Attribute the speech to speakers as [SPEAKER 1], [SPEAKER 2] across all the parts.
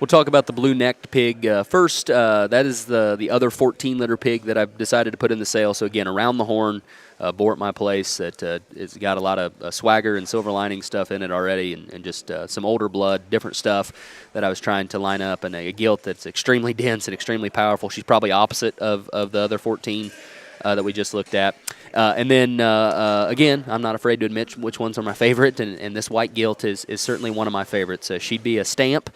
[SPEAKER 1] We'll talk about the blue-necked pig first. That is the other 14-litter pig that I've decided to put in the sale. So, again, around the horn, bore at my place. It's got a lot of swagger and silver lining stuff in it already, and just some older blood, different stuff that I was trying to line up, and a gilt that's extremely dense and extremely powerful. She's probably opposite of the other 14 that we just looked at. And then, again, I'm not afraid to admit which ones are my favorite, and this white gilt is certainly one of my favorites. She'd be a stamp,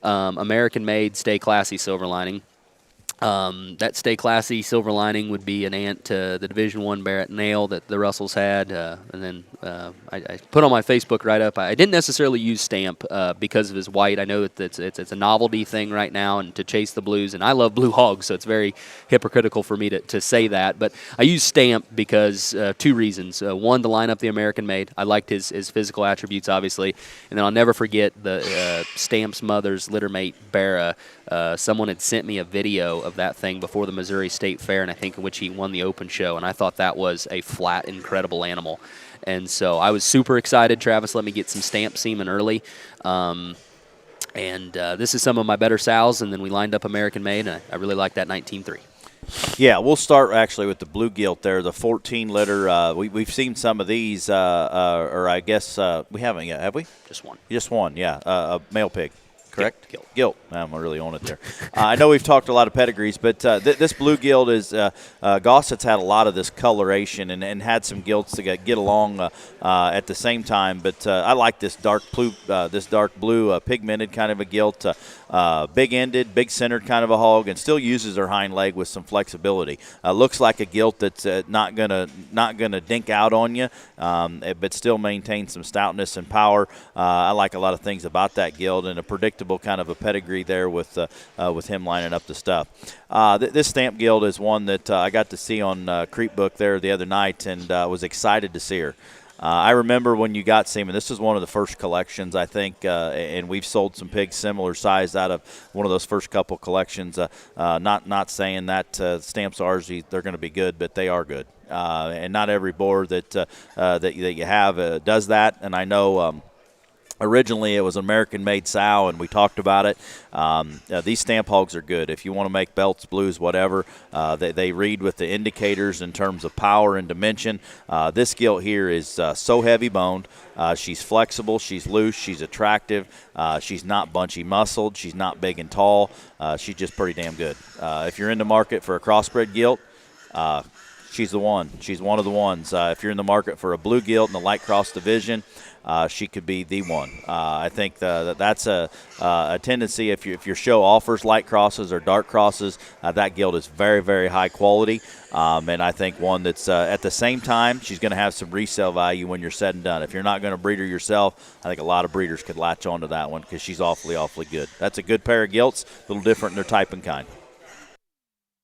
[SPEAKER 1] American-made, Stay Classy silver lining. That Stay Classy silver lining would be an aunt to the Division I Barrett nail that the Russells had. And then I put on my Facebook write-up, I didn't necessarily use stamp because of his white. I know that it's a novelty thing right now and to chase the blues. And I love blue hogs, so it's very hypocritical for me to say that. But I use stamp because two reasons. One, to line up the American-made. I liked his physical attributes, obviously. And then I'll never forget the Stamp's mother's littermate, Barra. Someone had sent me a video of that thing before the Missouri State Fair, and I think in which he won the open show, and I thought that was a flat, incredible animal. And so I was super excited. Travis let me get some stamp semen early. This is some of my better sows, and then we lined up American-made, and I really like that 19.3.
[SPEAKER 2] Yeah, we'll start actually with the blue gilt there, the 14-litter. We've seen some of these, or I guess we haven't yet, have we?
[SPEAKER 1] Just one.
[SPEAKER 2] Just one, yeah, a male pig. Correct?
[SPEAKER 1] Gilt.
[SPEAKER 2] I'm really on it there. I know we've talked a lot of pedigrees, but this blue gilt is Gossett's had a lot of this coloration and had some gilts to get along at the same time. But I like this dark blue pigmented kind of a gilt. Big-ended, big-centered kind of a hog, and still uses her hind leg with some flexibility. Looks like a gilt that's not gonna dink out on you, but still maintains some stoutness and power. I like a lot of things about that gilt, and a predictable kind of a pedigree there with him lining up the stuff. This stamp gilt is one that I got to see on Creep Book there the other night, and was excited to see her. I remember when you got semen, this was one of the first collections, I think, and we've sold some pigs similar size out of one of those first couple collections. Not saying that stamps ours, they're going to be good, but they are good. And not every board that you have does that, and I know originally it was an American-made sow, and we talked about it. These stamp hogs are good. If you want to make belts, blues, whatever, they read with the indicators in terms of power and dimension. This gilt here is so heavy-boned. She's flexible. She's loose. She's attractive. She's not bunchy muscled. She's not big and tall. She's just pretty damn good. If you're in the market for a crossbred gilt, she's the one. She's one of the ones. If you're in the market for a blue gilt in the light cross division, she could be the one. I think that's a tendency. If your show offers light crosses or dark crosses, that gilt is very, very high quality. And I think one that's at the same time, she's going to have some resale value when you're said and done. If you're not going to breed her yourself, I think a lot of breeders could latch onto that one because she's awfully, awfully good. That's a good pair of gilts, a little different in their type and kind.